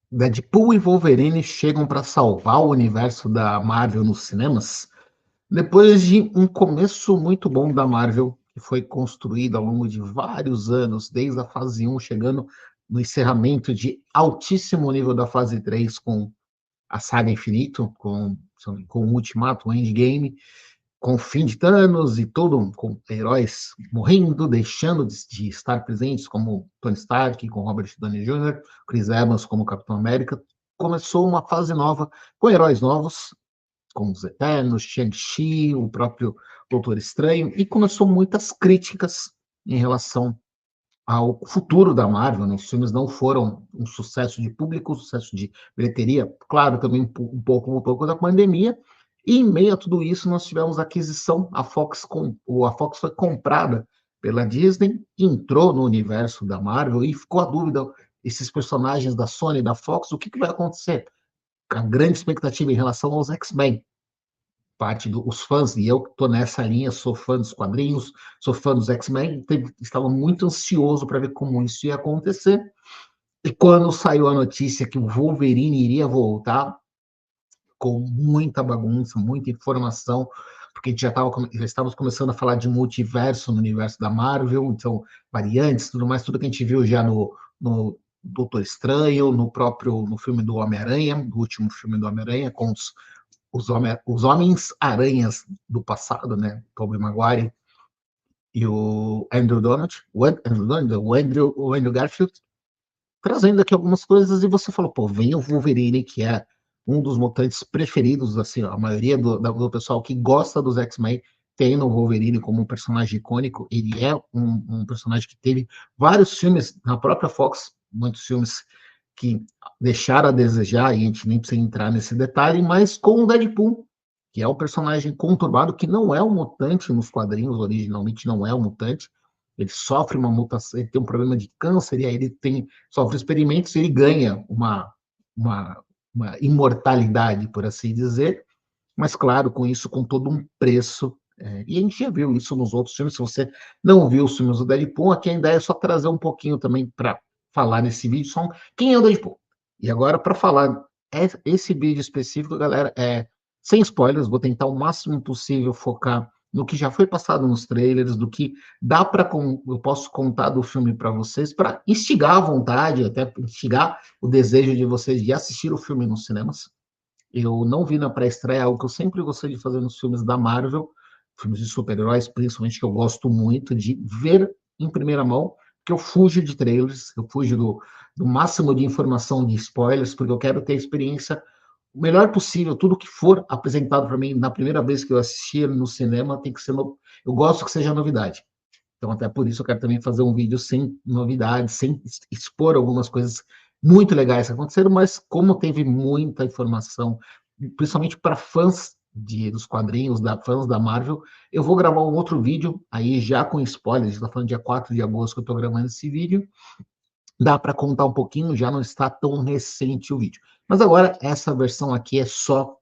Deadpool e Wolverine chegam para salvar o universo da Marvel nos cinemas, depois de um começo muito bom da Marvel, que foi construído ao longo de vários anos, desde a fase 1, chegando no encerramento de altíssimo nível da fase 3 com a saga Infinito, com o Ultimato, o Endgame, com o fim de Thanos e tudo, com heróis morrendo, deixando de estar presentes, como Tony Stark, com Robert Downey Jr., Chris Evans como Capitão América, começou uma fase nova, com heróis novos, com os Eternos, Shang-Chi, o próprio Doutor Estranho, e começou muitas críticas em relação ao futuro da Marvel, né? Os filmes não foram um sucesso de público, um sucesso de bilheteria, claro, também um pouco da pandemia, e em meio a tudo isso nós tivemos a aquisição, a Fox foi comprada pela Disney, entrou no universo da Marvel e ficou a dúvida, esses personagens da Sony e da Fox, o que vai acontecer? A grande expectativa em relação aos X-Men, parte dos fãs, e eu estou nessa linha, sou fã dos quadrinhos, sou fã dos X-Men, estava muito ansioso para ver como isso ia acontecer. E quando saiu a notícia que o Wolverine iria voltar, com muita bagunça, muita informação, porque já estávamos começando a falar de multiverso no universo da Marvel, então variantes, tudo mais, tudo que a gente viu já no Doutor Estranho, no filme do Homem-Aranha, do último filme do Homem-Aranha, com os Homens-Aranhas do passado, né? Tobey Maguire e o Andrew Donald, o Andrew Garfield, trazendo aqui algumas coisas, e você falou, pô, vem o Wolverine, que é um dos mutantes preferidos, assim, a maioria do pessoal que gosta dos X-Men tem no Wolverine como um personagem icônico, ele é um personagem que teve vários filmes na própria Fox, muitos filmes que deixaram a desejar, e a gente nem precisa entrar nesse detalhe, mas com o Deadpool, que é um personagem conturbado, que não é um mutante nos quadrinhos, originalmente não é um mutante, ele sofre uma mutação, ele tem um problema de câncer, e aí sofre experimentos e ele ganha uma, uma imortalidade, por assim dizer, mas claro, com isso, com todo um preço. E a gente já viu isso nos outros filmes. Se você não viu os filmes do Deadpool, aqui a ideia é só trazer um pouquinho também para falar nesse vídeo só quem é o Deadpool. E agora, para falar esse vídeo específico, galera, sem spoilers, vou tentar o máximo possível focar no que já foi passado nos trailers, do que eu posso contar do filme para vocês, para instigar a vontade, até instigar o desejo de vocês de assistir o filme nos cinemas. Eu não vi na pré-estreia, algo que eu sempre gostei de fazer nos filmes da Marvel, filmes de super-heróis, principalmente, que eu gosto muito de ver em primeira mão, que eu fujo de trailers, eu fujo do máximo de informação de spoilers, porque eu quero ter a experiência o melhor possível, tudo que for apresentado para mim na primeira vez que eu assistir no cinema tem que ser eu gosto que seja novidade. Então, até por isso, eu quero também fazer um vídeo sem novidades, sem expor algumas coisas muito legais que aconteceram, mas como teve muita informação, principalmente para fãs dos quadrinhos, fãs da Marvel, eu vou gravar um outro vídeo, aí já com spoilers, está falando dia 4 de agosto que eu estou gravando esse vídeo, dá para contar um pouquinho, já não está tão recente o vídeo. Mas agora, essa versão aqui é só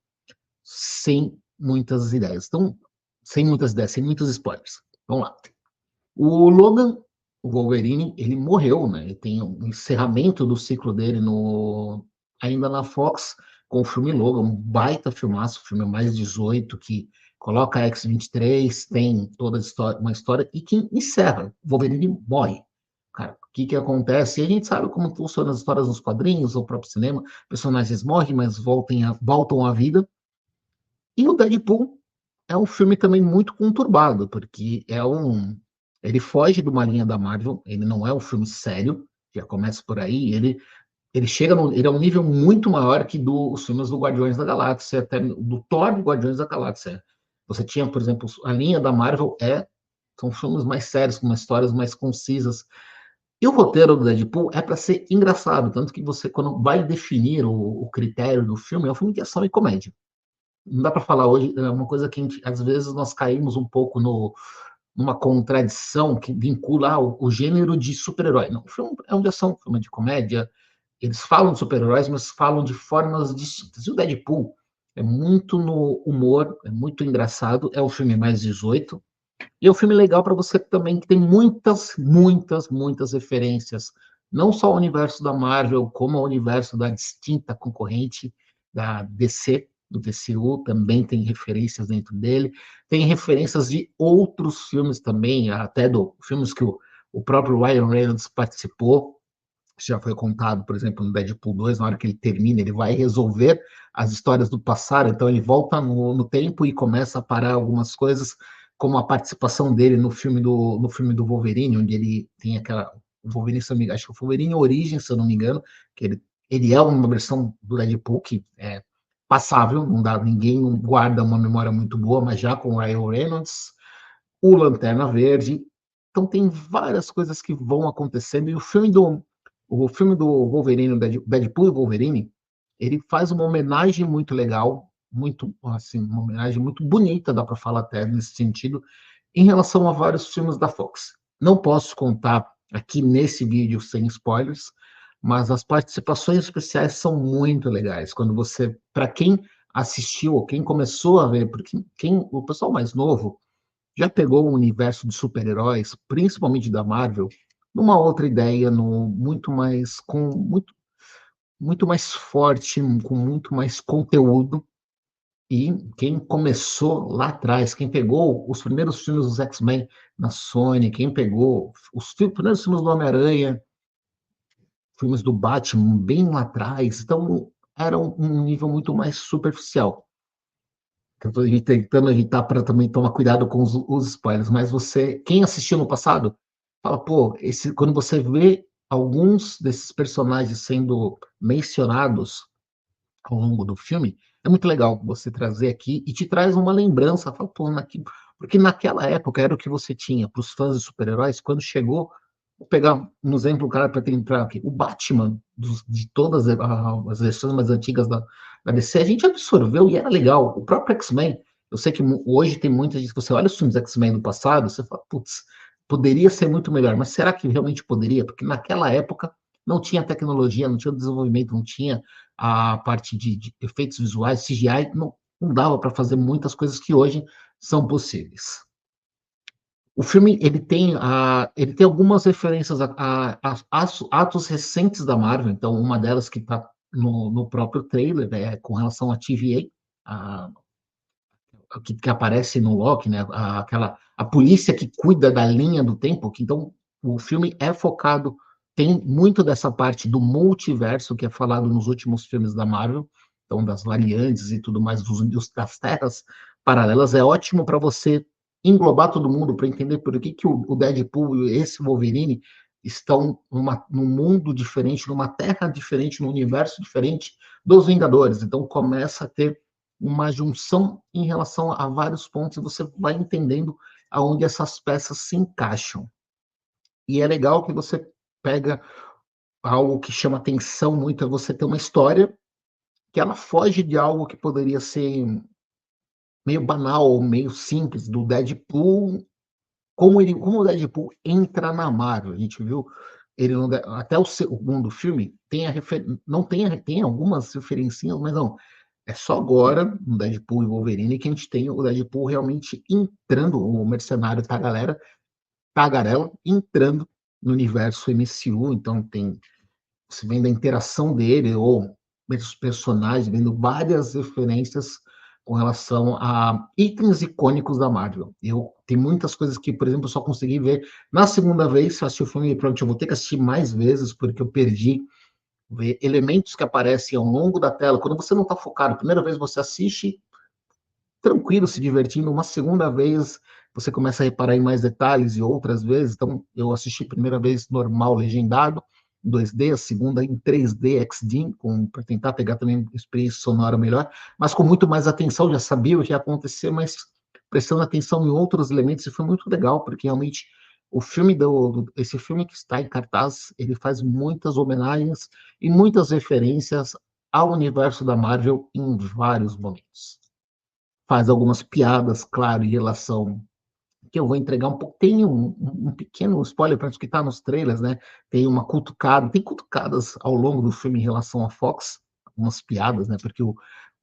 sem muitas ideias. Então, sem muitas ideias, sem muitos spoilers. Vamos lá. O Logan, o Wolverine, ele morreu, né? Ele tem um encerramento do ciclo dele ainda na Fox, com o filme Logan, um baita filmaço, filme mais 18, que coloca a X-23, tem toda uma história, e que encerra. O Wolverine morre. Cara, o que acontece? E a gente sabe como funcionam as histórias nos quadrinhos, ou próprio cinema, personagens morrem, mas voltam à vida. E o Deadpool é um filme também muito conturbado, porque ele foge de uma linha da Marvel, ele não é um filme sério, já começa por aí, ele é um nível muito maior que dos filmes do Guardiões da Galáxia, até do Thor do Guardiões da Galáxia. Você tinha, por exemplo, a linha da Marvel são filmes mais sérios, com histórias mais concisas. E o roteiro do Deadpool é para ser engraçado, tanto que você, quando vai definir o critério do filme, é um filme de ação e comédia. Não dá para falar hoje, é uma coisa que às vezes nós caímos um pouco numa contradição que vincula o gênero de super-herói. Não, o filme é um de ação, um filme de comédia. Eles falam de super-heróis, mas falam de formas distintas. E o Deadpool é muito no humor, é muito engraçado, é um filme mais 18. E é um filme legal para você também, que tem muitas, muitas, muitas referências não só ao universo da Marvel, como ao universo da distinta concorrente da DC, do DCU, também tem referências dentro dele, tem referências de outros filmes também, até do filmes que o próprio Ryan Reynolds participou, já foi contado, por exemplo, no Deadpool 2, na hora que ele termina, ele vai resolver as histórias do passado, então ele volta no tempo e começa a parar algumas coisas, como a participação dele no filme do Wolverine, onde ele tem aquela. O Wolverine, acho que o Wolverine Origem, se eu não me engano, que ele é uma versão do Deadpool que é passável, não dá, ninguém guarda uma memória muito boa, mas já com o Ryan Reynolds, o Lanterna Verde. Então tem várias coisas que vão acontecendo, e o filme do Wolverine, Deadpool e Wolverine, ele faz uma homenagem muito legal, muito assim, uma homenagem muito bonita, dá para falar até nesse sentido, em relação a vários filmes da Fox. Não posso contar aqui nesse vídeo sem spoilers, mas as participações especiais são muito legais. Quando você, para quem assistiu ou quem começou a ver, porque o pessoal mais novo já pegou o universo de super-heróis, principalmente da Marvel, numa outra ideia, no, muito mais com muito mais forte, com muito mais conteúdo. E quem começou lá atrás, quem pegou os primeiros filmes dos X-Men na Sony, quem pegou os primeiros filmes do Homem-Aranha, filmes do Batman bem lá atrás, então era um nível muito mais superficial. Eu estou tentando evitar para também tomar cuidado com os spoilers, mas você, quem assistiu no passado, fala, pô, quando você vê alguns desses personagens sendo mencionados ao longo do filme, é muito legal você trazer aqui e te traz uma lembrança, fala, pô, porque naquela época era o que você tinha para os fãs de super-heróis, quando chegou, vou pegar um exemplo, cara, para entrar aqui, o Batman, de todas as versões mais antigas da DC, a gente absorveu e era legal, o próprio X-Men, eu sei que hoje tem muita gente, você olha os filmes X-Men do passado, você fala, putz, poderia ser muito melhor, mas será que realmente poderia? Porque naquela época não tinha tecnologia, não tinha desenvolvimento, não tinha a parte de efeitos visuais, CGI, não dava para fazer muitas coisas que hoje são possíveis. O filme ele tem algumas referências a atos recentes da Marvel, então uma delas que está no próprio trailer é com relação à TVA, que aparece no Loki, né? A polícia que cuida da linha do tempo, então o filme é focado, tem muito dessa parte do multiverso que é falado nos últimos filmes da Marvel, então das variantes e tudo mais, das terras paralelas, é ótimo para você englobar todo mundo, para entender por que o Deadpool e esse Wolverine estão num mundo diferente, numa terra diferente, num universo diferente dos Vingadores. Então começa a ter uma junção em relação a vários pontos e você vai entendendo aonde essas peças se encaixam. E é legal que você pega algo que chama atenção muito, é você ter uma história que ela foge de algo que poderia ser meio banal ou meio simples, do Deadpool, como o Deadpool entra na Marvel. A gente viu ele até o segundo filme não tem algumas referencinhas, mas não. É só agora, no Deadpool e Wolverine, que a gente tem o Deadpool realmente entrando, o mercenário tagarela, entrando no universo MCU. Então você vendo a interação dele, ou dos personagens, vendo várias referências com relação a itens icônicos da Marvel. Tem muitas coisas que, por exemplo, eu só consegui ver na segunda vez, se eu assisti o filme, provavelmente eu vou ter que assistir mais vezes, porque eu perdi ver elementos que aparecem ao longo da tela. Quando você não está focado, a primeira vez você assiste tranquilo, se divertindo, uma segunda vez você começa a reparar em mais detalhes e outras vezes. Então, eu assisti a primeira vez normal, legendado, em 2D, a segunda em 3D, XD, para tentar pegar também experiência sonora melhor, mas com muito mais atenção, já sabia o que ia acontecer, mas prestando atenção em outros elementos, e foi muito legal, porque realmente esse filme que está em cartaz, ele faz muitas homenagens e muitas referências ao universo da Marvel em vários momentos. Faz algumas piadas, claro, em relação que eu vou entregar um pouco. Tem um pequeno spoiler para os que está nos trailers, né? Tem cutucadas ao longo do filme em relação a Fox, algumas piadas, né? Porque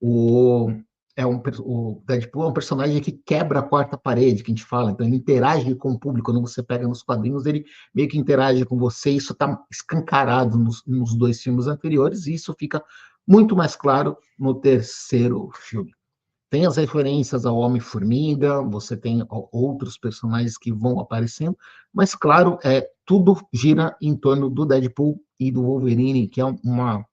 o O Deadpool é um personagem que quebra a quarta parede, que a gente fala, então ele interage com o público. Quando você pega nos quadrinhos, ele meio que interage com você. Isso está escancarado nos dois filmes anteriores, e isso fica muito mais claro no terceiro filme. Tem as referências ao Homem-Formiga, você tem outros personagens que vão aparecendo, mas, claro, tudo gira em torno do Deadpool e do Wolverine, que é uma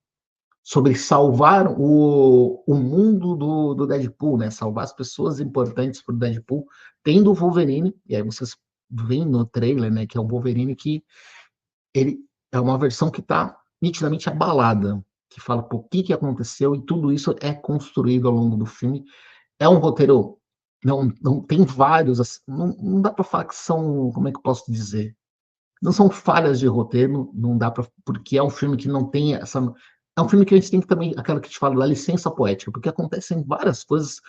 sobre salvar o mundo do Deadpool, né? Salvar as pessoas importantes para o Deadpool, tendo o Wolverine, e aí vocês veem no trailer, né, que é o Wolverine que ele é uma versão que está nitidamente abalada, que fala por que aconteceu, e tudo isso é construído ao longo do filme. É um roteiro, não tem vários, assim, não dá para falar que são, como é que eu posso dizer? Não são falhas de roteiro, não dá para, porque é um filme que não tem essa, é um filme que a gente tem que também, aquela que te falo da licença poética, porque acontecem várias coisas.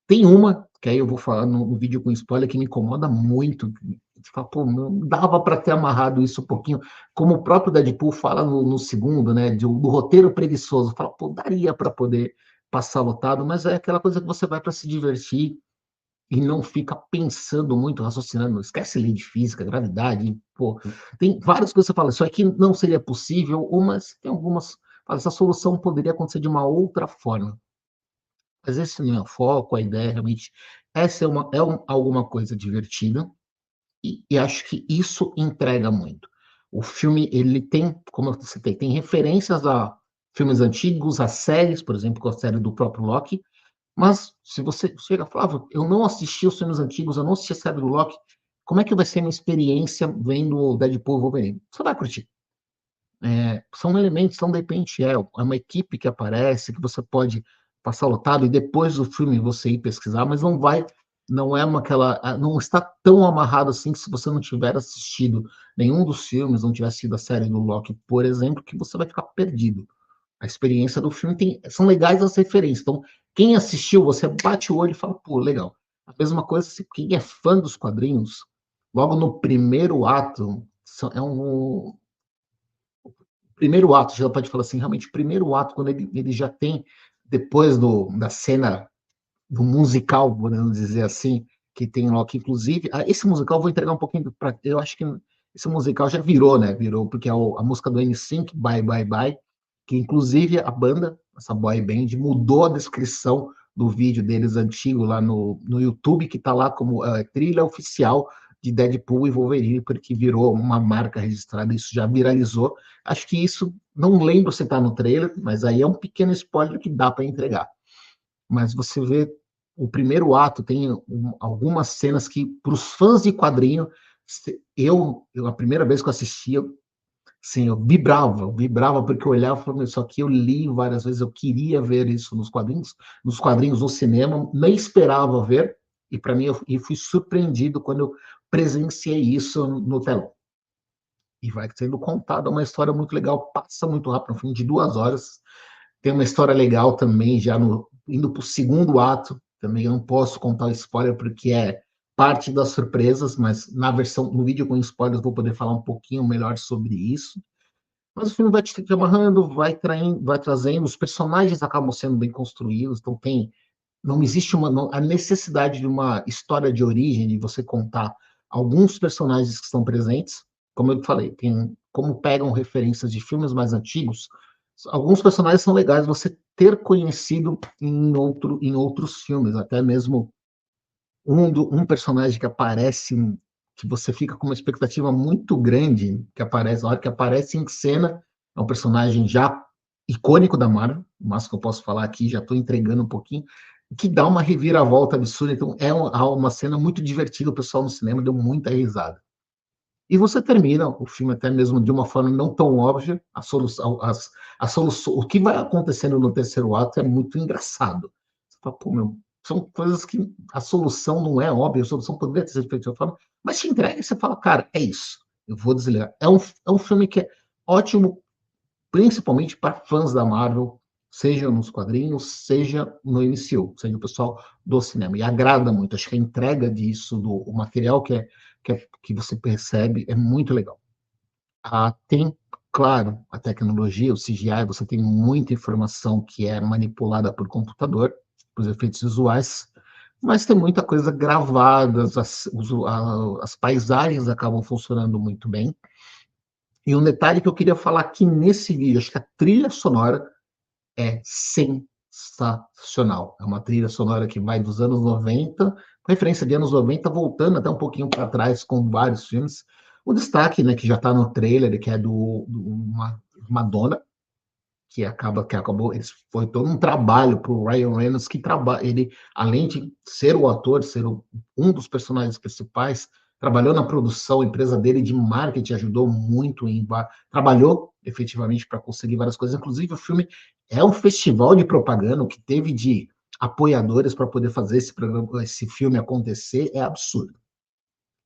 Tem uma que aí eu vou falar no vídeo com spoiler que me incomoda muito. Você fala, pô, não dava para ter amarrado isso um pouquinho, como o próprio Deadpool fala no segundo, né, do roteiro preguiçoso. Fala, pô, daria para poder passar lotado, mas é aquela coisa que você vai para se divertir e não fica pensando muito, raciocinando, esquece lei de física, gravidade, pô, tem várias coisas que você fala, isso aqui não seria possível, mas tem algumas, fala, essa solução poderia acontecer de uma outra forma. Mas esse não é o foco, a ideia realmente, essa alguma coisa divertida, e acho que isso entrega muito. O filme, ele tem, como eu citei, tem referências a filmes antigos, a séries, por exemplo, com a série do próprio Loki, mas se você chega e fala, eu não assisti os filmes antigos, eu não assisti a série do Loki, como é que vai ser a minha experiência vendo o Deadpool e Wolverine? Você vai curtir. São elementos, são de repente, uma equipe que aparece, que você pode passar lotado e depois do filme você ir pesquisar, mas não é não está tão amarrado assim que se você não tiver assistido nenhum dos filmes, não tiver assistido a série do Loki, por exemplo, que você vai ficar perdido. A experiência do filme são legais as referências. Então, quem assistiu, você bate o olho e fala, pô, legal. A mesma coisa, se quem é fã dos quadrinhos, logo no primeiro ato, é um primeiro ato, já pode falar assim, realmente, primeiro ato, quando ele já tem, depois da cena do musical, podemos dizer assim, que tem lá, que inclusive, esse musical eu vou entregar um pouquinho, eu acho que esse musical já virou, né? Virou, porque é a música do NSYNC, Bye Bye Bye, que inclusive a banda, essa boy band, mudou a descrição do vídeo deles antigo lá no YouTube, que está lá como trilha oficial de Deadpool e Wolverine, porque virou uma marca registrada, isso já viralizou. Acho que isso, não lembro se está no trailer, mas aí é um pequeno spoiler que dá para entregar. Mas você vê o primeiro ato tem algumas cenas que para os fãs de quadrinho, a primeira vez que eu assistia, sim, eu vibrava porque eu olhava e falava, isso aqui eu li várias vezes, eu queria ver isso nos quadrinhos no cinema, nem esperava ver, e para mim eu fui surpreendido quando eu presenciei isso no telão. E vai sendo contada uma história muito legal, passa muito rápido, um filme de 2 horas, tem uma história legal também, já indo para o segundo ato, também eu não posso contar o spoiler porque é parte das surpresas, mas no vídeo com spoilers, vou poder falar um pouquinho melhor sobre isso. Mas o filme vai te amarrando, vai trazendo, os personagens acabam sendo bem construídos, então não existe a necessidade de uma história de origem, de você contar alguns personagens que estão presentes, como eu falei, como pegam referências de filmes mais antigos, alguns personagens são legais você ter conhecido em outros filmes, até mesmo um personagem que aparece, que você fica com uma expectativa muito grande, que aparece, a hora que aparece em cena, é um personagem já icônico da Marvel, mas que eu posso falar aqui, já estou entregando um pouquinho, que dá uma reviravolta absurda. Então, uma cena muito divertida, o pessoal no cinema deu muita risada. E você termina o filme até mesmo de uma forma não tão óbvia, a solução, o que vai acontecendo no terceiro ato é muito engraçado. Você fala, pô, meu, são coisas que a solução não é óbvia, a solução poderia ter sido feita de outra forma, mas te entrega e você fala, cara, é isso, eu vou desligar. É um filme que é ótimo, principalmente para fãs da Marvel, seja nos quadrinhos, seja no MCU, seja o pessoal do cinema. E agrada muito. Acho que a entrega disso, o material que você percebe, é muito legal. Tem, claro, a tecnologia, o CGI, você tem muita informação que é manipulada por computador, para os efeitos visuais, mas tem muita coisa gravada, as paisagens acabam funcionando muito bem. E um detalhe que eu queria falar aqui nesse vídeo, acho que a trilha sonora é sensacional. É uma trilha sonora que vai dos anos 90, referência de anos 90, voltando até um pouquinho para trás com vários filmes. O destaque, né, que já está no trailer, que é do Madonna, que acabou, foi todo um trabalho para o Ryan Reynolds, que ele, além de ser o ator, ser um dos personagens principais, trabalhou na produção, a empresa dele de marketing ajudou muito, trabalhou efetivamente para conseguir várias coisas, inclusive o filme é um festival de propaganda, o que teve de apoiadores para poder fazer esse filme acontecer é absurdo.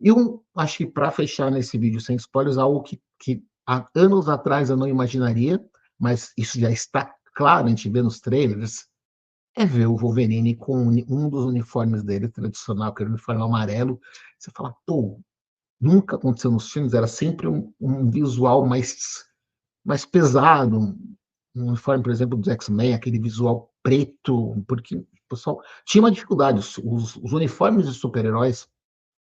E acho que para fechar nesse vídeo sem spoilers, algo que há anos atrás eu não imaginaria, mas isso já está claro, a gente vê nos trailers, é ver o Wolverine com um dos uniformes dele tradicional, aquele uniforme amarelo. Você fala, pô, nunca aconteceu nos filmes, era sempre um visual mais pesado, um uniforme, por exemplo, dos X-Men, aquele visual preto, porque o pessoal tinha uma dificuldade, os uniformes de super-heróis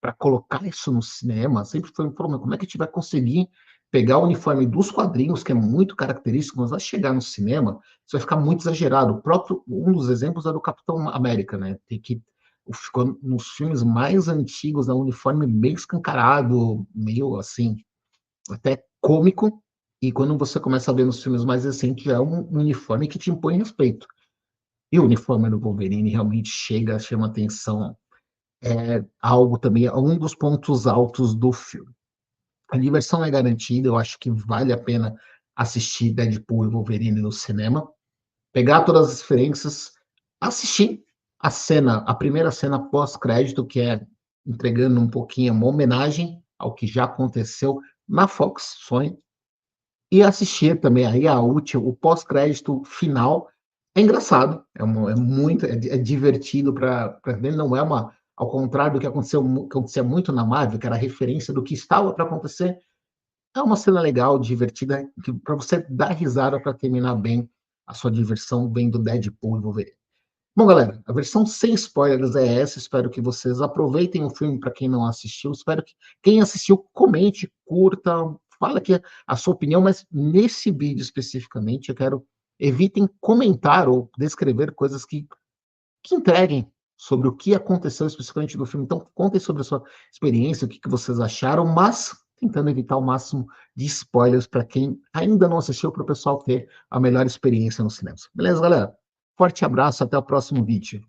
para colocar isso no cinema, sempre foi um problema. Como é que a gente vai conseguir pegar o uniforme dos quadrinhos, que é muito característico, mas vai chegar no cinema, isso vai ficar muito exagerado. Um dos exemplos é do Capitão América, né? Tem que ficou nos filmes mais antigos, né, um uniforme bem escancarado, meio assim, até cômico, e quando você começa a ver nos filmes mais recentes, já é um uniforme que te impõe respeito. E o uniforme do Wolverine realmente chama atenção, é algo também, é um dos pontos altos do filme. A diversão é garantida, eu acho que vale a pena assistir Deadpool e Wolverine no cinema, pegar todas as referências, assistir a primeira cena pós-crédito, que é entregando um pouquinho uma homenagem ao que já aconteceu na Fox, Sony, e assistir também aí o pós-crédito final. É engraçado, é divertido para ver, não é uma, ao contrário do que acontecia muito na Marvel, que era a referência do que estava para acontecer, é uma cena legal, divertida, para você dar risada para terminar bem a sua diversão vendo Deadpool e Wolverine. Bom, galera, a versão sem spoilers é essa. Espero que vocês aproveitem o filme para quem não assistiu. Espero que quem assistiu comente, curta, fala aqui a sua opinião, mas nesse vídeo especificamente eu quero evitem comentar ou descrever coisas que entreguem sobre o que aconteceu especificamente no filme. Então, contem sobre a sua experiência, o que vocês acharam, mas tentando evitar o máximo de spoilers para quem ainda não assistiu, para o pessoal ter a melhor experiência nos cinemas. Beleza, galera? Forte abraço, até o próximo vídeo.